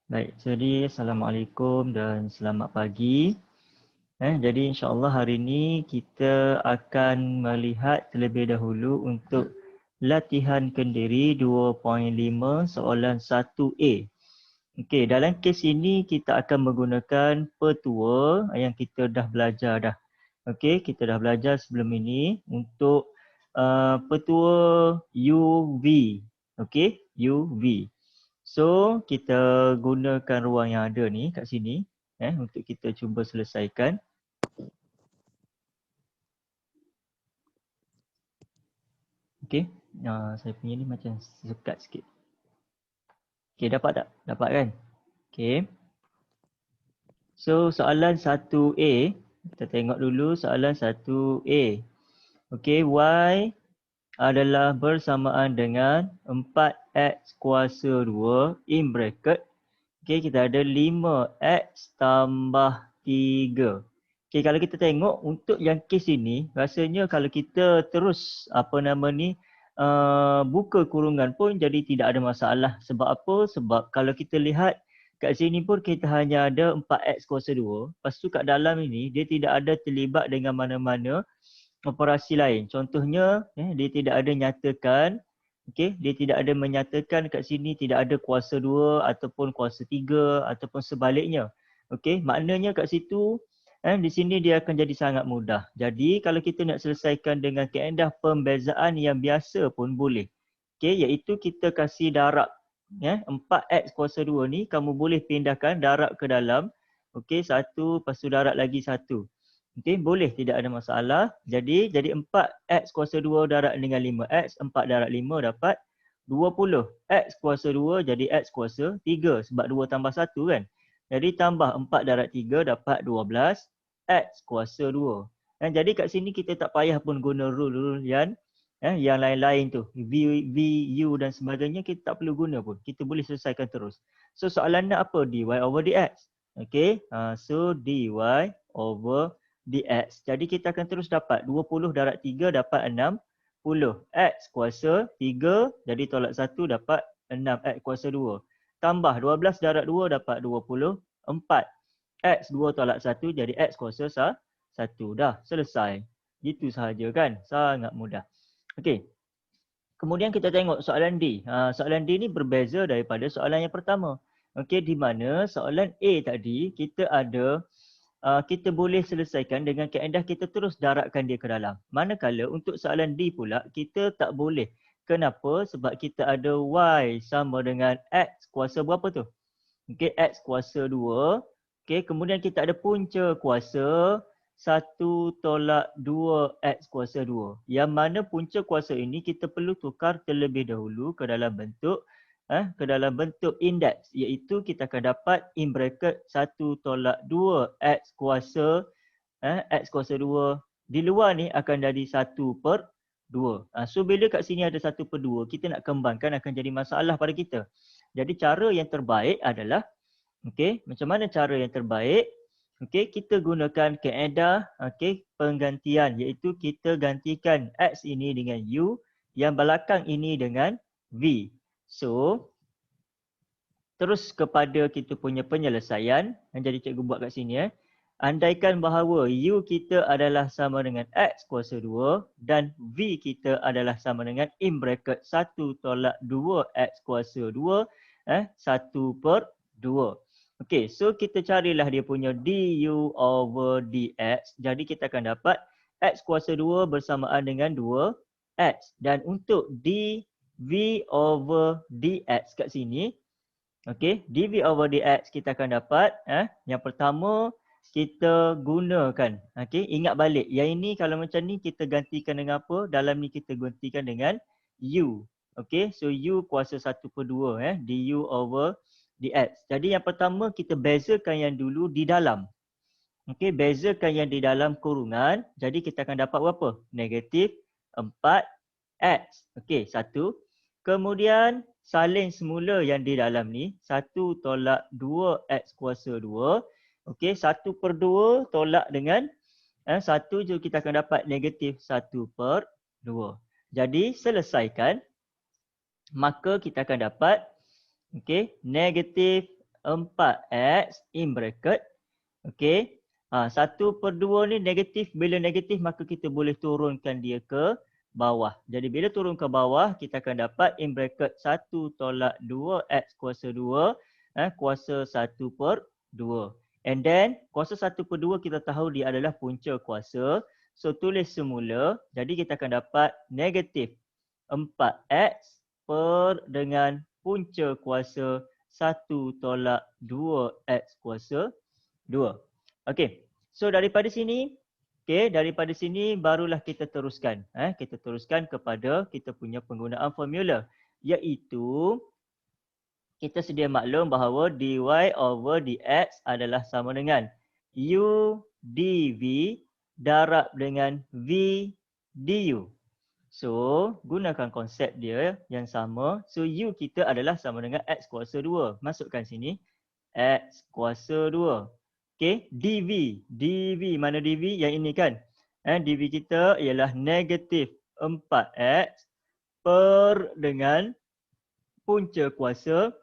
Baik, jadi Assalamualaikum dan selamat pagi. Jadi insyaAllah hari ini kita akan melihat terlebih dahulu untuk latihan kendiri 2.5 soalan 1A. Okey, dalam kes ini kita akan menggunakan petua yang kita dah belajar dah. Okey, kita dah belajar sebelum ini untuk petua UV. Okey, UV. So, kita gunakan ruang yang ada ni kat sini untuk kita cuba selesaikan. Okey, saya punya ni macam sekat sikit. Okey, dapat tak? Dapat kan? Okey. So, soalan 1A, kita tengok dulu soalan 1A. Okey, Y adalah bersamaan dengan 4x kuasa 2 in bracket. Okey, kita ada 5x tambah 3. Okey, kalau kita tengok untuk yang kes ini, rasanya kalau kita terus buka kurungan pun jadi tidak ada masalah. Sebab apa? Sebab kalau kita lihat kat sini pun kita hanya ada 4x kuasa 2. Lepas tu kat dalam ini dia tidak ada terlibat dengan mana-mana operasi lain. Contohnya, dia tidak ada nyatakan, dia tidak ada menyatakan kat sini tidak ada kuasa 2 ataupun kuasa 3 ataupun sebaliknya. Maknanya kat situ, di sini dia akan jadi sangat mudah. Jadi kalau kita nak selesaikan dengan kaedah pembezaan yang biasa pun boleh. Iaitu kita kasih darab. 4x kuasa 2 ni kamu boleh pindahkan darab ke dalam. Satu, lepas tu darab lagi satu. Boleh, tidak ada masalah. Jadi 4x kuasa 2 darab dengan 5x, 4 darab 5 dapat 20. X kuasa 2 jadi x kuasa 3 sebab 2 tambah 1 kan. Jadi tambah 4 darab 3 dapat 12 x kuasa 2. Jadi kat sini kita tak payah pun guna rule-rule yang lain-lain tu. V, U dan sebagainya kita tak perlu guna pun. Kita boleh selesaikan terus. So soalan nak apa? dy over dx. So dy over dx. Jadi kita akan terus dapat 20 darab 3 dapat 60. X kuasa 3 jadi tolak 1 dapat 6x kuasa 2. Tambah 12 darab 2 dapat 24. X 2 tolak 1 jadi x kuasa 1. Dah selesai. Itu sahaja kan? Sangat mudah. Okey. Kemudian kita tengok soalan D. Soalan D ni berbeza daripada soalan yang pertama. Di mana soalan A tadi kita ada kita boleh selesaikan dengan kaedah kita terus darabkan dia ke dalam. Manakala untuk soalan D pula kita tak boleh. Kenapa? Sebab kita ada Y sama dengan X kuasa berapa tu? X kuasa 2. Kemudian kita ada punca kuasa 1 tolak 2 X kuasa 2. Yang mana punca kuasa ini kita perlu tukar terlebih dahulu ke dalam bentuk indeks, iaitu kita akan dapat in bracket 1 tolak 2 X kuasa 2 di luar ni akan jadi 1 per 2. So bila kat sini ada 1 per 2, kita nak kembangkan akan jadi masalah pada kita. Jadi cara yang terbaik adalah, macam mana cara yang terbaik? Kita gunakan kaedah penggantian, iaitu kita gantikan X ini dengan U, yang belakang ini dengan V. So, terus kepada kita punya penyelesaian, yang jadi cikgu buat kat sini. Andaikan bahawa U kita adalah sama dengan X kuasa 2 dan V kita adalah sama dengan in bracket 1 tolak 2 X kuasa 2, 1 per 2. So kita carilah dia punya du over dx. Jadi kita akan dapat X kuasa 2 bersamaan dengan 2X. Dan untuk dv over dx kat sini, dv over dx kita akan dapat, yang pertama kita gunakan, ingat balik, yang ini kalau macam ni kita gantikan dengan apa? Dalam ni kita gantikan dengan u. So u kuasa 1 per 2, du over dx. Jadi yang pertama kita bezakan yang dulu di dalam. Bezakan yang di dalam kurungan. Jadi kita akan dapat berapa? Negatif 4x. Satu. Kemudian salin semula yang di dalam ni. 1 tolak 2x kuasa 2. 1 per 2 tolak dengan 1 je kita akan dapat negatif 1 per 2. Jadi selesaikan. Maka kita akan dapat negatif 4x in bracket. Okey. 1/2 ni negatif. Bila negatif maka kita boleh turunkan dia ke bawah. Jadi bila turun ke bawah kita akan dapat in bracket 1 tolak 2x kuasa 2 kuasa 1/2. And then kuasa 1/2 kita tahu dia adalah punca kuasa. So tulis semula. Jadi kita akan dapat negatif 4x per dengan punca kuasa 1 tolak 2x kuasa 2. Okey. So daripada sini, daripada sini barulah kita teruskan. Kita teruskan kepada kita punya penggunaan formula, iaitu kita sedia maklum bahawa dy over dx adalah sama dengan u dv darab dengan v du. So, gunakan konsep dia yang sama. So, u kita adalah sama dengan x kuasa 2. Masukkan sini. X kuasa 2. Okey, dv. dv, mana dv? Yang ini kan? dv kita ialah negatif 4x per dengan punca kuasa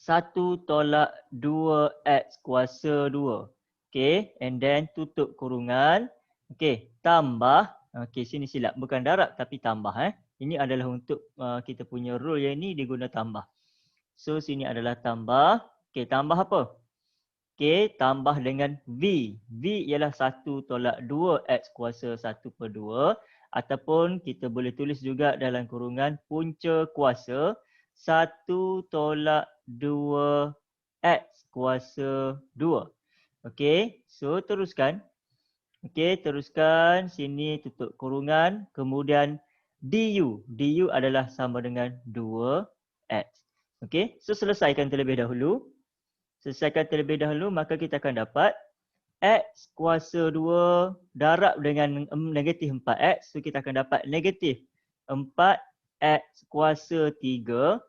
1 tolak 2x kuasa 2. Okey, and then tutup kurungan. Okey, tambah. Okey, sini silap. Bukan darab tapi tambah. Ini adalah untuk kita punya rule yang ini diguna tambah. So, sini adalah tambah. Okey, tambah apa? Okey, tambah dengan V. V ialah 1 tolak 2x kuasa 1/2. Ataupun kita boleh tulis juga dalam kurungan punca kuasa 1 tolak 2x kuasa 2. Okey, so teruskan. Okey, teruskan. Sini tutup kurungan. Kemudian du. Du adalah sama dengan 2x. Okey, so selesaikan terlebih dahulu. Selesaikan terlebih dahulu, maka kita akan dapat x kuasa 2 darab dengan negatif 4x. So kita akan dapat negatif 4x kuasa 3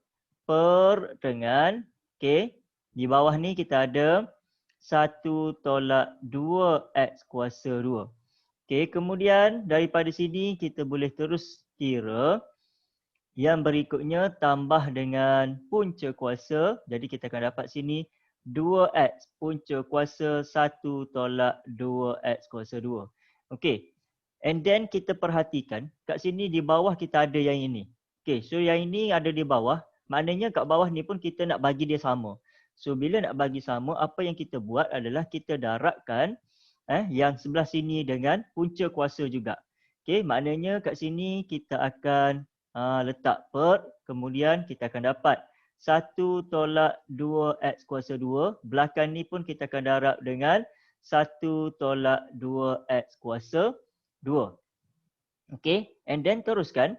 per dengan, okey, di bawah ni kita ada 1 tolak 2x kuasa 2. Okey, kemudian daripada sini kita boleh terus kira. Yang berikutnya tambah dengan punca kuasa. Jadi kita akan dapat sini 2x punca kuasa 1 tolak 2x kuasa 2. Okey. And then kita perhatikan kat sini di bawah kita ada yang ini. Okey, so yang ini ada di bawah. Maknanya kat bawah ni pun kita nak bagi dia sama. So bila nak bagi sama, apa yang kita buat adalah kita darabkan yang sebelah sini dengan punca kuasa juga. Okey, maknanya kat sini kita akan letak per, kemudian kita akan dapat 1 tolak 2x kuasa 2. Belakang ni pun kita akan darab dengan 1 tolak 2x kuasa 2. Okey, and then teruskan.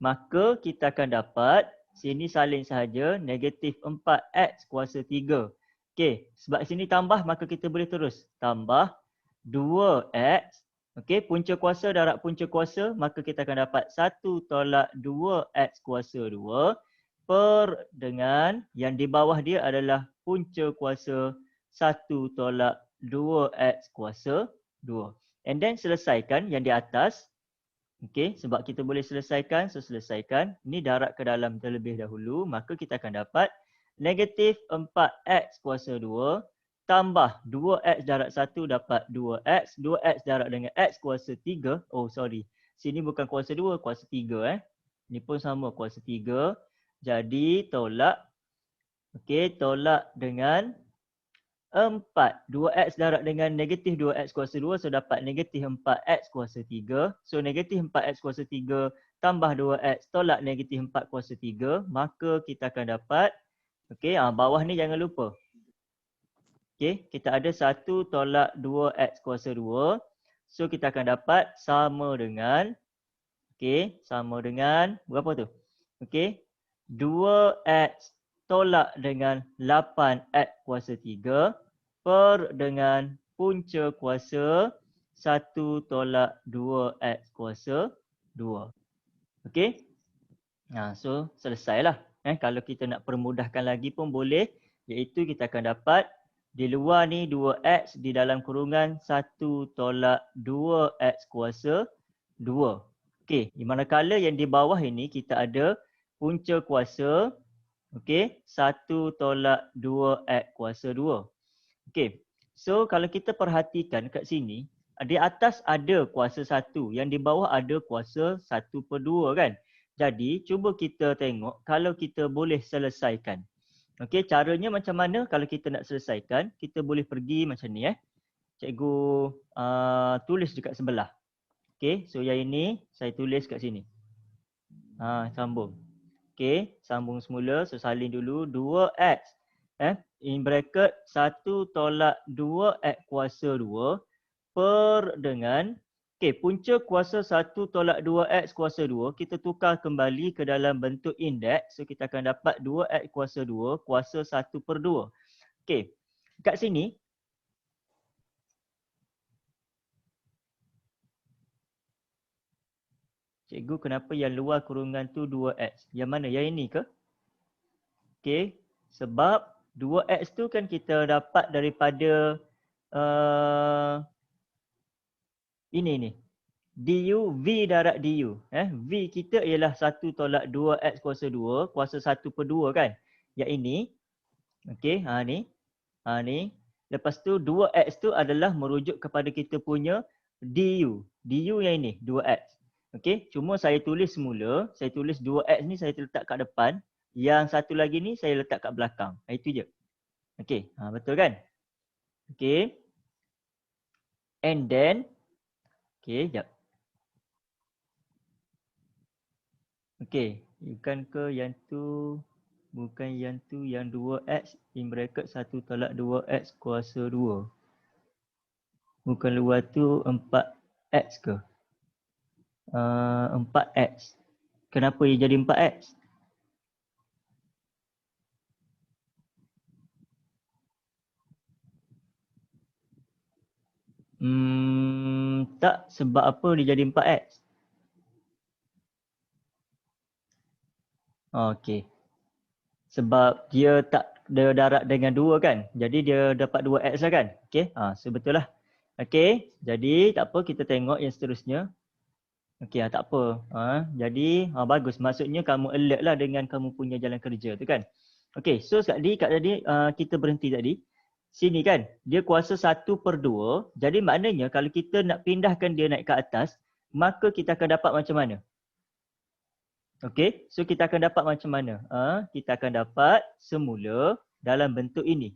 Maka kita akan dapat sini salin sahaja negatif 4x kuasa 3. Okey, sebab sini tambah maka kita boleh terus. Tambah 2x. Okey, punca kuasa darab punca kuasa. Maka kita akan dapat 1 tolak 2x kuasa 2 per dengan yang di bawah dia adalah punca kuasa 1 tolak 2x kuasa 2. And then selesaikan yang di atas. Okey, sebab kita boleh selesaikan, so selesaikan. Ini darab ke dalam terlebih dahulu, maka kita akan dapat negatif 4x kuasa 2 tambah 2x darab 1 dapat 2x. 2x darab dengan x kuasa 3. Oh sorry, sini bukan kuasa 2, kuasa 3 Ini pun sama kuasa 3. Jadi tolak. Okey, tolak dengan 4. 2x darab dengan negatif 2x kuasa 2. So dapat negatif 4x kuasa 3. So negatif 4x kuasa 3 tambah 2x tolak negatif 4 kuasa 3. Maka kita akan dapat. Okey, bawah ni jangan lupa. Okey, kita ada 1 tolak 2x kuasa 2. So kita akan dapat sama dengan. Okey, sama dengan berapa tu? Okey, 2x tolak dengan 8x kuasa 3 per dengan punca kuasa 1 tolak 2x kuasa 2. Okey. So selesailah. Kalau kita nak permudahkan lagi pun boleh. Iaitu kita akan dapat di luar ni 2x di dalam kurungan 1 tolak 2x kuasa 2. Okey, di manakala yang di bawah ini kita ada punca kuasa Okey, 1 tolak 2 X kuasa 2. Okey, so kalau kita perhatikan kat sini, di atas ada kuasa 1, yang di bawah ada kuasa 1/2 kan. Jadi, cuba kita tengok kalau kita boleh selesaikan. Okey, caranya macam mana kalau kita nak selesaikan? Kita boleh pergi macam ni Cikgu tulis dekat sebelah. Okey, so yang ini saya tulis kat sini. Sambung. Okey, sambung semula. So salin dulu 2x in bracket 1 tolak 2x kuasa 2 per dengan punca kuasa 1 tolak 2x kuasa 2 kita tukar kembali ke dalam bentuk indeks. So kita akan dapat 2x kuasa 2 kuasa 1/2. Okey. Kat sini cikgu, kenapa yang luar kurungan tu 2x? Yang mana? Yang ini ke? Okey, sebab 2x tu kan kita dapat daripada ini ni. du v darab du. V kita ialah 1 tolak 2x kuasa 2 kuasa 1/2 kan. Yang ini. Okey, ni. Ni. Lepas tu 2x tu adalah merujuk kepada kita punya du. Du yang ini 2x. Okey, cuma saya tulis semula, saya tulis 2x ni saya letak kat depan. Yang satu lagi ni saya letak kat belakang. Itu je. Okey, betul kan? Okey. And then, jap. Okey, bukan ke yang tu, bukan yang tu, yang 2x in bracket 1 tolak 2x kuasa 2. Bukan luar tu 4x ke? 4x. Kenapa ia jadi 4x? Tak, sebab apa dia jadi 4x? Okey. Sebab dia tak ada darab dengan 2 kan? Jadi dia dapat 2x lah kan? Okey, so betul lah. Okey, jadi tak apa, kita tengok yang seterusnya. Okey, tak apa. Jadi bagus, maksudnya kamu alert lah dengan kamu punya jalan kerja tu kan? Okey, so kat tadi kita berhenti tadi. Sini kan, dia kuasa 1/2. Jadi maknanya kalau kita nak pindahkan dia naik ke atas, maka kita akan dapat macam mana? Okey, so kita akan dapat macam mana? Kita akan dapat semula dalam bentuk ini.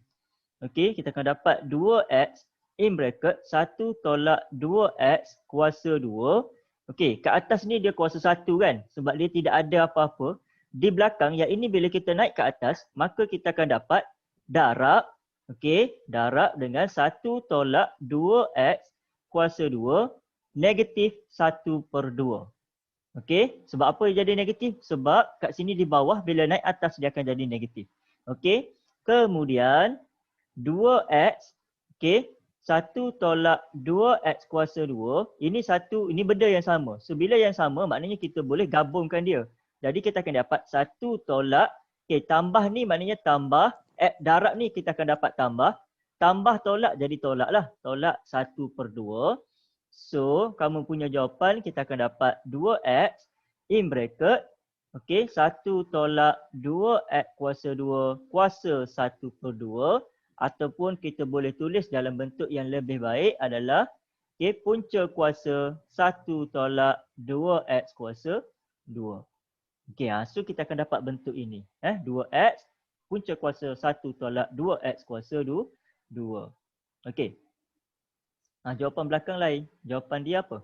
Okey, kita akan dapat 2x in bracket 1 tolak 2x kuasa 2. Okey, kat atas ni dia kuasa 1 kan? Sebab dia tidak ada apa-apa. Di belakang yang ini bila kita naik ke atas, maka kita akan dapat darab. Okey, darab dengan 1 tolak 2x kuasa 2 negatif 1/2. Okey, sebab apa dia jadi negatif? Sebab kat sini di bawah bila naik atas dia akan jadi negatif. Okey, kemudian 2x, okey, 1 tolak 2x kuasa 2, ini benda yang sama. So bila yang sama maknanya kita boleh gabungkan dia. Jadi kita akan dapat 1 tolak, tambah ni maknanya tambah, darab ni kita akan dapat tambah tolak jadi tolak lah. Tolak 1/2. So kamu punya jawapan kita akan dapat 2x in bracket, 1 tolak 2x kuasa 2 kuasa 1/2. Ataupun kita boleh tulis dalam bentuk yang lebih baik adalah punca kuasa 1 tolak 2x kuasa 2. So kita akan dapat bentuk ini. 2x punca kuasa 1 tolak 2x kuasa 2. Okey. Jawapan belakang lain. Jawapan dia apa?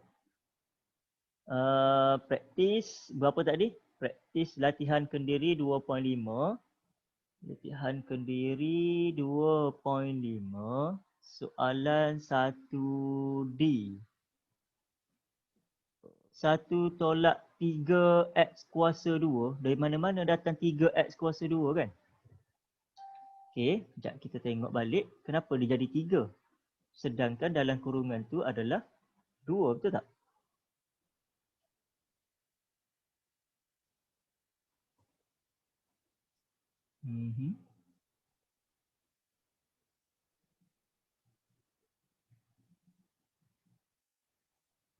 Praktis berapa tadi? Praktis latihan kendiri 2.5. Latihan kendiri 2.5, soalan 1D. 1 tolak 3x kuasa 2. Dari mana-mana datang 3x kuasa 2 kan? Okey, sekejap kita tengok balik. Kenapa dia jadi 3? Sedangkan dalam kurungan tu adalah 2, betul tak?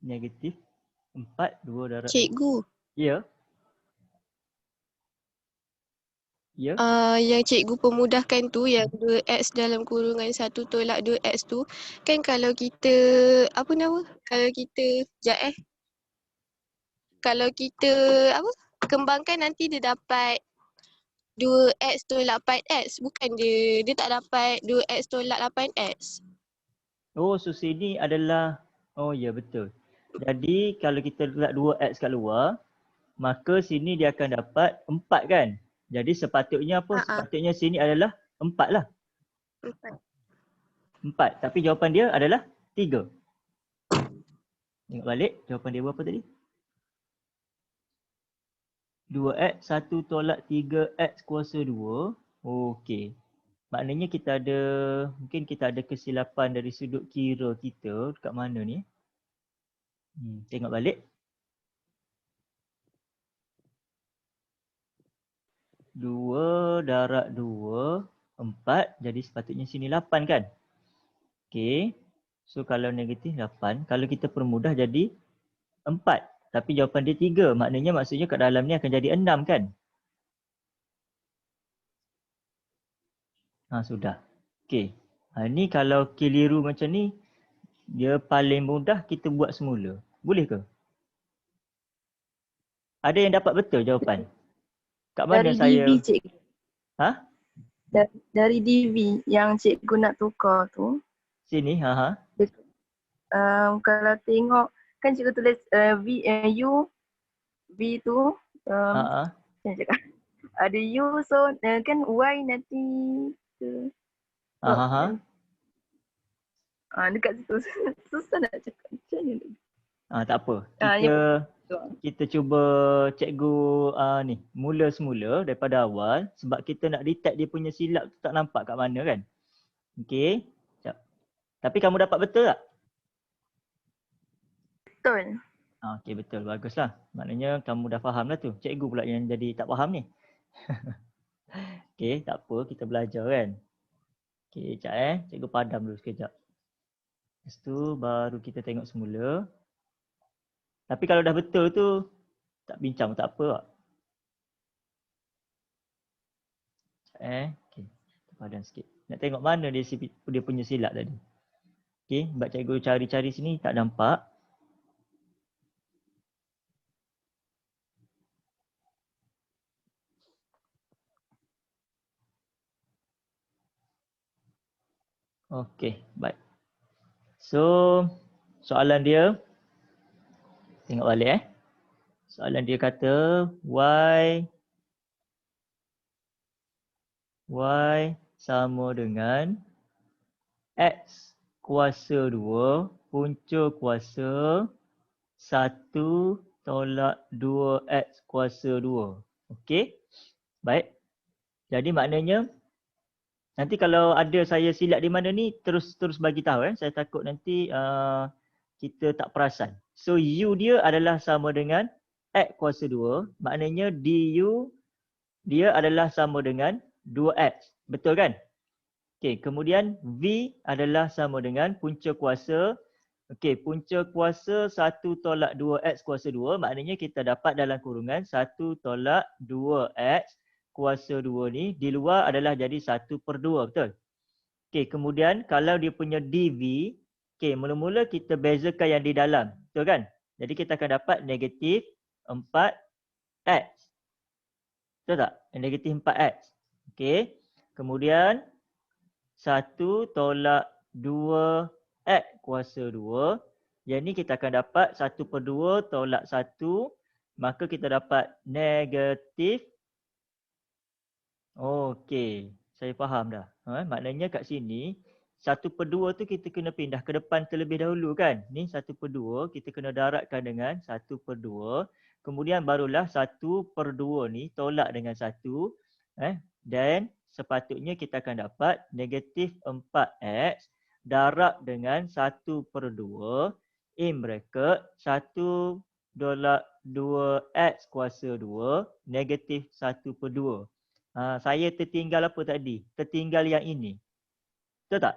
Negatif 4, 2 darab. Cikgu, Ya. Ya? Yang cikgu pemudahkan tu yang 2x dalam kurungan 1 tolak 2x tu kan kalau kita apa nama? Kalau kita kalau kita apa? Kembangkan nanti dia dapat 2x tolak 8x. Bukan dia tak dapat 2x tolak 8x. Oh, so sini adalah, oh ya betul. Jadi kalau kita letak 2x kat luar, maka sini dia akan dapat 4 kan? Jadi sepatutnya apa? Ha. Sepatutnya sini adalah 4 lah. 4. 4. Tapi jawapan dia adalah 3. Tengok balik, jawapan dia berapa tadi? 2x 1 tolak 3x kuasa 2. Okey. Maknanya mungkin kita ada kesilapan dari sudut kira kita dekat mana ni. Tengok balik. 2 darab 2, 4. Jadi sepatutnya sini 8 kan? Okey. So kalau negatif 8, kalau kita permudah jadi 4. Tapi jawapan dia 3. Maksudnya kat dalam ni akan jadi 6 kan? Sudah. Okey. Ni kalau keliru macam ni, dia paling mudah kita buat semula. Boleh ke? Ada yang dapat betul jawapan? Kat mana Dari DV saya? cikgu. Ha? Dari DV yang cikgu nak tukar tu. Sini, Kalau tengok kan cikgu tulis V tu macam cakap ada U so kan Y nanti ke dekat situ susah nak cakap macam mana. Tak apa. Kita cuba cikgu ni mula semula daripada awal sebab kita nak detect dia punya silap tu tak nampak kat mana kan. Okey. Sekejap. Tapi kamu dapat betul tak? Betul. Okey betul. Baguslah. Maknanya kamu dah faham lah tu. Cikgu pula yang jadi tak faham ni. Okey, tak apa. Kita belajar kan. Okey, sekejap Cikgu padam dulu sekejap. Lepas tu baru kita tengok semula. Tapi kalau dah betul tu tak bincang tak apa tak. Okey. Kita padam sikit. Nak tengok mana dia punya silap tadi. Okey, sebab cikgu cari-cari sini tak nampak. Okey, baik. So, soalan dia, tengok balik Soalan dia kata Y sama dengan X kuasa 2 punca kuasa 1 tolak 2X kuasa 2. Okey, baik. Jadi maknanya, nanti kalau ada saya silap di mana ni, terus bagi tahu. Saya takut nanti kita tak perasan. So U dia adalah sama dengan X kuasa 2. Maknanya DU dia adalah sama dengan 2X. Betul kan? Okey, kemudian V adalah sama dengan punca kuasa. Okey, punca kuasa 1 tolak 2X kuasa 2. Maknanya kita dapat dalam kurungan 1 tolak 2X kuasa 2 ni di luar adalah jadi 1/2. Betul? Okey, kemudian kalau dia punya DV, okey, mula-mula kita bezakan yang di dalam. Betul kan? Jadi kita akan dapat negatif 4X. Betul tak? Negatif 4X. Okey. Kemudian 1 tolak 2X kuasa 2. Yang ni kita akan dapat 1/2 tolak 1. Maka kita dapat negatif. Okey. Saya faham dah. Maknanya kat sini 1/2 tu kita kena pindah ke depan terlebih dahulu kan. Ni 1/2 kita kena daratkan dengan 1/2. Kemudian barulah 1/2 ni tolak dengan 1. Dan sepatutnya kita akan dapat negatif 4X darab dengan 1/2 in bracket 1 tolak 2X kuasa 2 negatif 1/2. Saya tertinggal apa tadi? Tertinggal yang ini. Betul tak?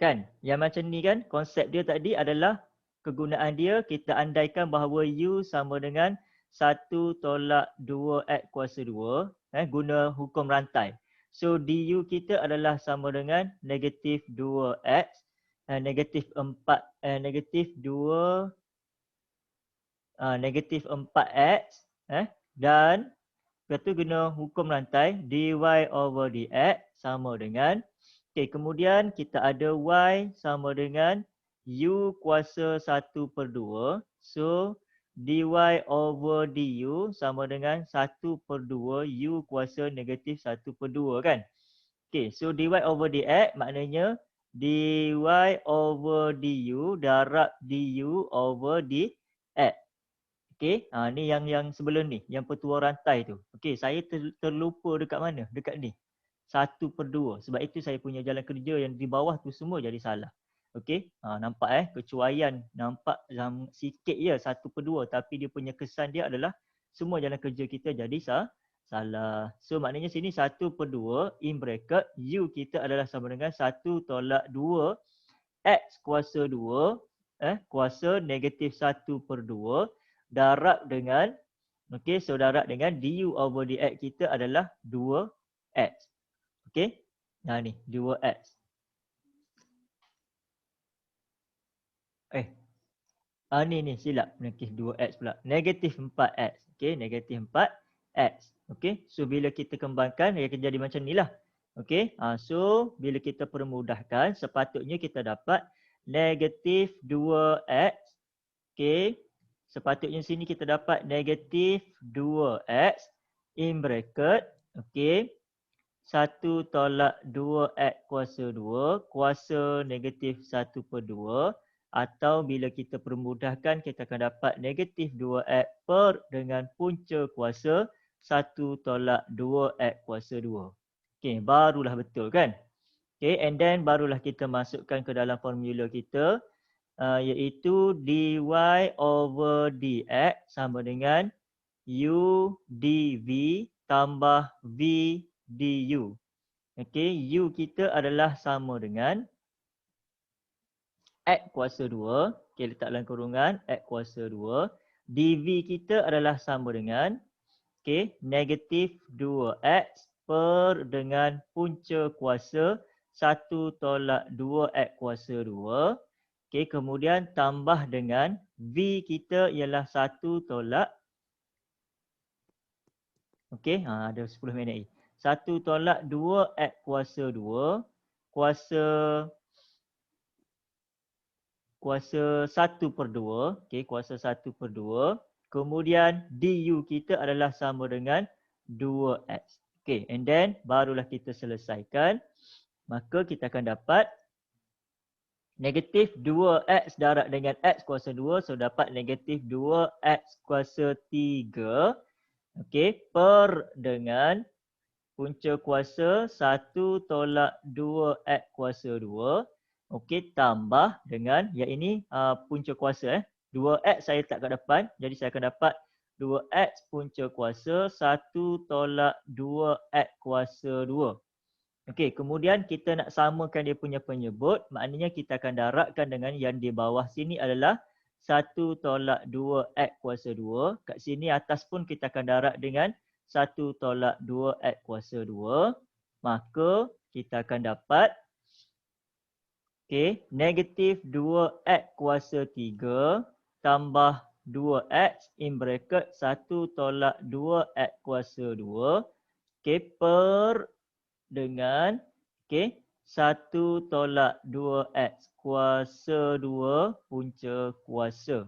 Kan? Yang macam ni kan, konsep dia tadi adalah kegunaan dia, kita andaikan bahawa U sama dengan 1 tolak 2X kuasa 2. guna hukum rantai. So du kita adalah sama dengan negatif 2x, negatif 4, negatif 2, negatif 4x, dan lepas tu guna hukum rantai dy over dx sama dengan, kemudian kita ada y sama dengan u kuasa 1/2. So dy over du sama dengan 1/2 u kuasa negatif 1/2 kan. So dy over dx maknanya dy over du darab du over dx. Ni yang sebelum ni, yang pertua rantai tu. Saya terlupa dekat mana? Dekat ni. 1/2. Sebab itu saya punya jalan kerja yang di bawah tu semua jadi salah. Nampak kecuaian nampak sikit je 1/2 tapi dia punya kesan dia adalah semua jalan kerja kita jadi salah. So maknanya sini 1/2 in bracket u kita adalah sama dengan 1/2 x kuasa 2 kuasa negatif 1/2 darab dengan so darab dengan du over dx kita adalah 2x. Ni 2x. Ni silap negatif 2x pula. Negatif 4x. Negatif 4x. So bila kita kembangkan dia akan jadi macam ni lah. So bila kita permudahkan sepatutnya kita dapat negatif 2x. Sepatutnya sini kita dapat negatif 2x in bracket 1/2x kuasa 2 kuasa negatif 1/2 atau bila kita permudahkan kita akan dapat negatif 2x per dengan punca kuasa 1/2x kuasa 2. Barulah betul kan? And then barulah kita masukkan ke dalam formula kita. Iaitu dy over dx sama dengan u dv tambah v du. U kita adalah sama dengan x kuasa 2. Letak dalam kurungan x kuasa 2. dv kita adalah sama dengan negatif 2x per dengan punca kuasa 1/2x kuasa 2. Kemudian tambah dengan V kita ialah 1 tolak. Ada 10 minit lagi. 1/2x kuasa 2 kuasa 1/2. Kuasa 1/2. Kemudian du kita adalah sama dengan 2x. And then barulah kita selesaikan. Maka kita akan dapat negatif 2x darab dengan x kuasa 2. So dapat negatif 2x kuasa 3. Per dengan punca kuasa 1/2x kuasa 2. Tambah dengan yang ini punca kuasa. 2x saya letak kat depan. Jadi saya akan dapat 2x punca kuasa 1/2x kuasa 2. Kemudian kita nak samakan dia punya penyebut. Maknanya kita akan darabkan dengan yang di bawah sini adalah 1/2x kuasa 2. Kat sini atas pun kita akan darab dengan 1/2x kuasa 2. Maka kita akan dapat negatif 2x kuasa 3 tambah 2x in bracket 1/2x kuasa 2. Per dengan 1/2x kuasa 2 punca kuasa.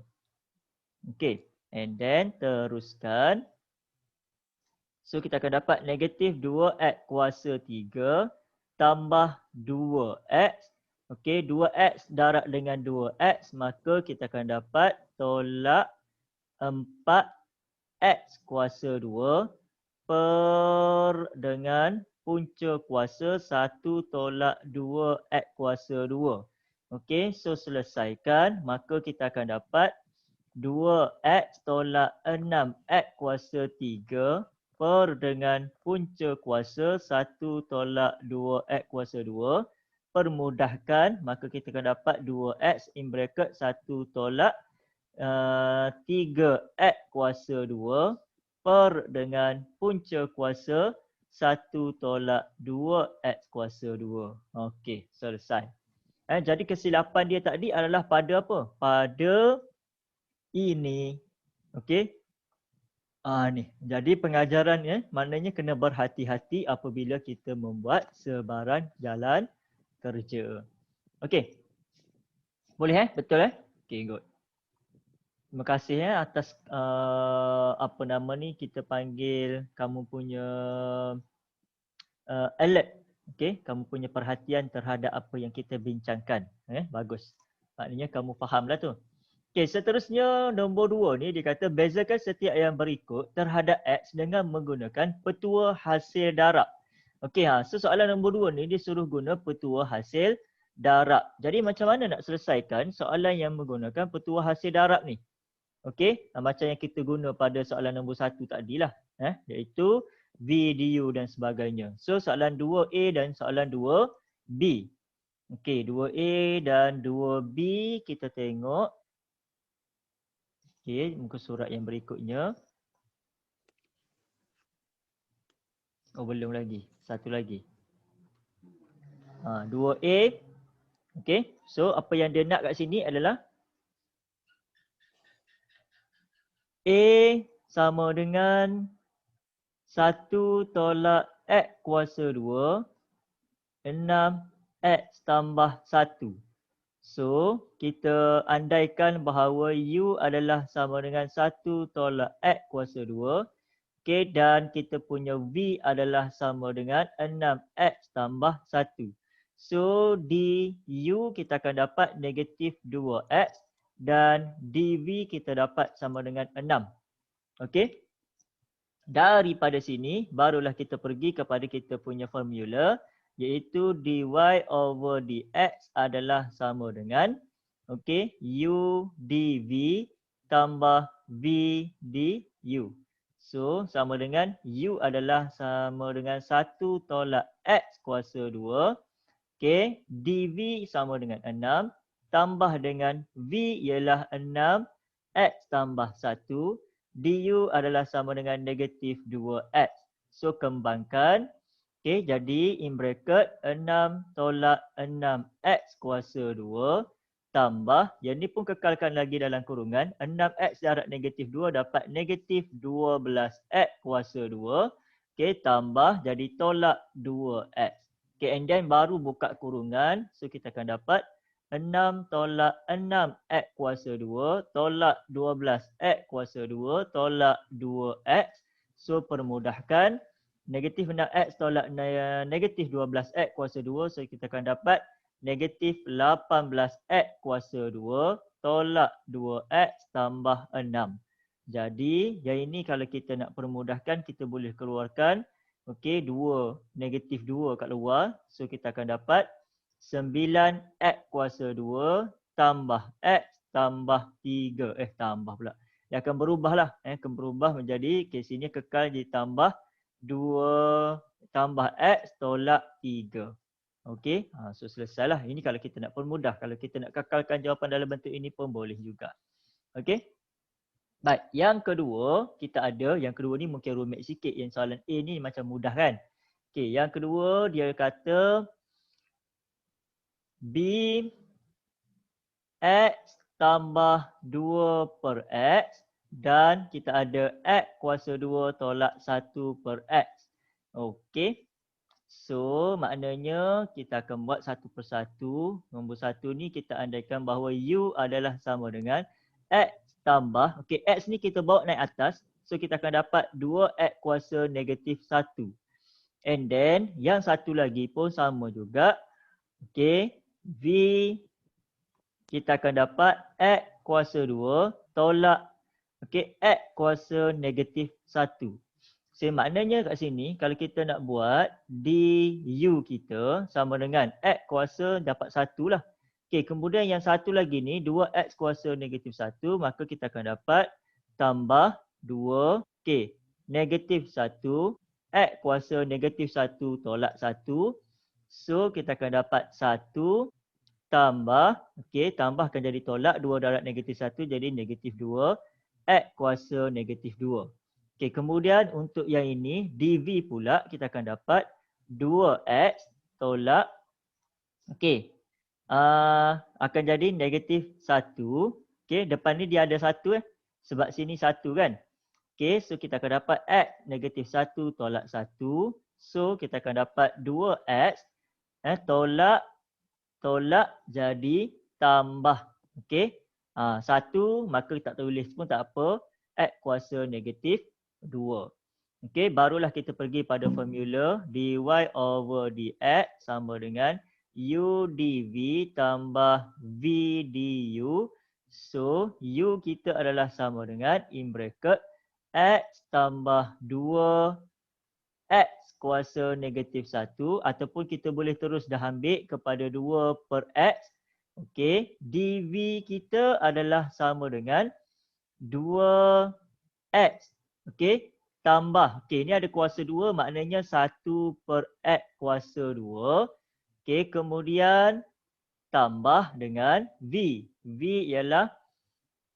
And then teruskan. So kita akan dapat negatif 2x kuasa 3 tambah 2x. 2x darab dengan 2x maka kita akan dapat tolak 4x kuasa 2 per dengan punca kuasa 1/2x kuasa 2. So selesaikan. Maka kita akan dapat 2x tolak 6x kuasa 3 per dengan punca kuasa 1/2x kuasa 2. Permudahkan. Maka kita akan dapat 2x in bracket 1/3x kuasa 2 per dengan punca kuasa 1 tolak 2 X kuasa 2. Okey, selesai. Jadi kesilapan dia tadi adalah pada apa? Pada ini. Okey. Ni. Jadi pengajaran maknanya kena berhati-hati apabila kita membuat sebaran jalan kerja. Okey. Boleh Betul Okey, good. Terima kasih atas apa nama ni kita panggil kamu punya alert. Okey, kamu punya perhatian terhadap apa yang kita bincangkan. Bagus. Maknanya kamu fahamlah tu. Okey, seterusnya nombor 2 ni dia kata bezakan setiap yang berikut terhadap X dengan menggunakan petua hasil darab. Okey, so soalan nombor 2 ni dia suruh guna petua hasil darab. Jadi macam mana nak selesaikan soalan yang menggunakan petua hasil darab ni? Okey, macam yang kita guna pada soalan nombor 1 tadilah, iaitu V, du dan sebagainya. So soalan 2A dan soalan 2B. Okey, 2A dan 2B kita tengok. Okey, muka surat yang berikutnya. Oh, belum lagi. Satu lagi. 2A. Okey, so apa yang dia nak kat sini adalah A sama dengan 1 tolak X kuasa 2, 6X tambah 1. So, kita andaikan bahawa U adalah sama dengan 1 tolak X kuasa 2. Okay, dan kita punya V adalah sama dengan 6X tambah 1. So, di U kita akan dapat negatif 2X dan dV kita dapat sama dengan 6. Okey. Daripada sini, barulah kita pergi kepada kita punya formula, iaitu dy over dx adalah sama dengan U dv tambah v du. So, sama dengan U adalah sama dengan 1 tolak X kuasa 2. Okay, dv sama dengan 6. Tambah dengan V ialah 6X tambah 1. Du adalah sama dengan negatif 2X. So, kembangkan. Okay, jadi in bracket 6 tolak 6X kuasa 2. Tambah, yang ni pun kekalkan lagi dalam kurungan. 6X darab negatif 2 dapat negatif 12X kuasa 2. Okay, tambah jadi tolak 2X. Okay, and then baru buka kurungan. So, kita akan dapat 6 tolak 6X kuasa 2 tolak 12X kuasa 2 tolak 2X. So, permudahkan. Negatif 6X tolak negatif 12X kuasa 2. So, kita akan dapat negatif 18X kuasa 2 tolak 2X tambah 6. Jadi, yang ini kalau kita nak permudahkan, kita boleh keluarkan. Okey, 2, negatif 2 kat luar. So, kita akan dapat 9X kuasa 2 tambah X tambah 3. Tambah pula. Dia akan berubah lah. Akan berubah menjadi, sini kekal ditambah 2 tambah X tolak 3. Okey, so selesailah. Ini kalau kita nak permudah. Kalau kita nak kekalkan jawapan dalam bentuk ini pun boleh juga. Okey. Baik, yang kedua, kita ada. Yang kedua ni mungkin rumit sikit. Yang soalan A ni macam mudah kan. Okey, yang kedua dia kata B X tambah 2 per X dan kita ada X kuasa 2 tolak 1 per X. Okey. So maknanya kita akan buat satu persatu. Nombor 1 ni kita andaikan bahawa U adalah sama dengan X tambah. Okey, X ni kita bawa naik atas. So kita akan dapat 2X kuasa negatif 1. And then yang satu lagi pun sama juga. Okey. V kita akan dapat X kuasa 2 tolak X kuasa negatif 1. So maknanya kat sini kalau kita nak buat du kita sama dengan X kuasa dapat 1 lah. Okey, kemudian yang satu lagi ni 2X kuasa negatif 1, maka kita akan dapat tambah 2. Okey, negatif 1 X kuasa negatif 1 tolak 1. So kita akan dapat 1 tambah, tambahkan jadi tolak 2 darab negatif 1 jadi negatif 2 X kuasa negatif 2. Okey, kemudian untuk yang ini, dv pula kita akan dapat 2x tolak, okey, akan jadi negatif 1. Okey, depan ni dia ada 1 sebab sini 1 kan. Okey, so kita akan dapat x negatif 1 tolak 1. So kita akan dapat 2x tolak jadi tambah. Okey, 1 maka tak tulis pun tak apa, x kuasa negatif 2. Okey, barulah kita pergi pada formula dy over dx sama dengan u dv tambah v du. So, u kita adalah sama dengan in bracket x tambah 2 x kuasa negatif 1 ataupun kita boleh terus dah ambil kepada 2 per x. Okey, dv kita adalah sama dengan 2x. Okey, tambah. Okey, ni ada kuasa 2 maknanya 1 per x kuasa 2. Okey, kemudian tambah dengan v. V ialah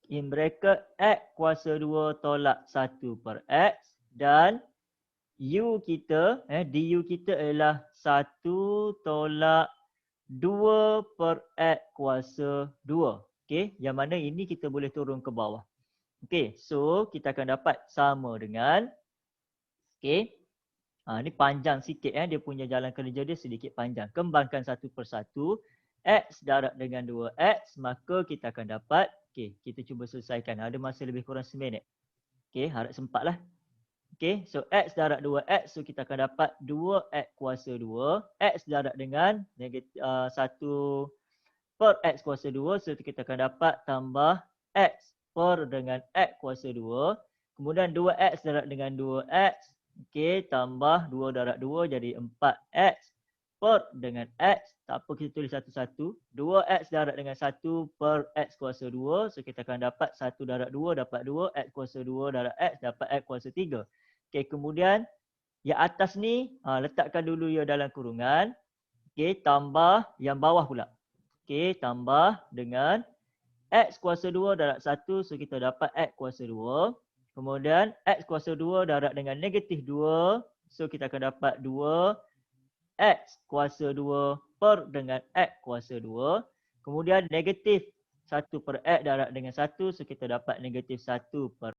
in bracket x kuasa 2 tolak 1 per x dan u kita, du kita ialah 1 tolak 2 per x kuasa 2. Okey, yang mana ini kita boleh turun ke bawah. Okey, so kita akan dapat sama dengan, okey, ni panjang sikit dia punya jalan kerja dia sedikit panjang. Kembangkan satu persatu, x darab dengan 2x, maka kita akan dapat, okey, kita cuba selesaikan. Ada masa lebih kurang 1 minit. Okey, harap sempatlah. Okey, so x darab 2x, so kita akan dapat 2x kuasa 2. X darab dengan 1 per x kuasa 2, so kita akan dapat tambah x per dengan x kuasa 2. Kemudian 2x darab dengan 2x, okey, tambah 2 darab 2 jadi 4x per dengan x. Tak apa kita tulis satu-satu. 2x darab dengan 1 per x kuasa 2, so kita akan dapat 1 darab 2 dapat 2, x kuasa 2 darab x dapat x kuasa 3. Okey, kemudian yang atas ni letakkan dulu ia dalam kurungan. Okey, tambah yang bawah pula. Okey, tambah dengan x kuasa 2 darab 1, so kita dapat x kuasa 2. Kemudian x kuasa 2 darab dengan negatif 2, so kita akan dapat 2 x kuasa 2 per dengan x kuasa 2. Kemudian negatif 1 per x darab dengan 1, so kita dapat negatif 1 per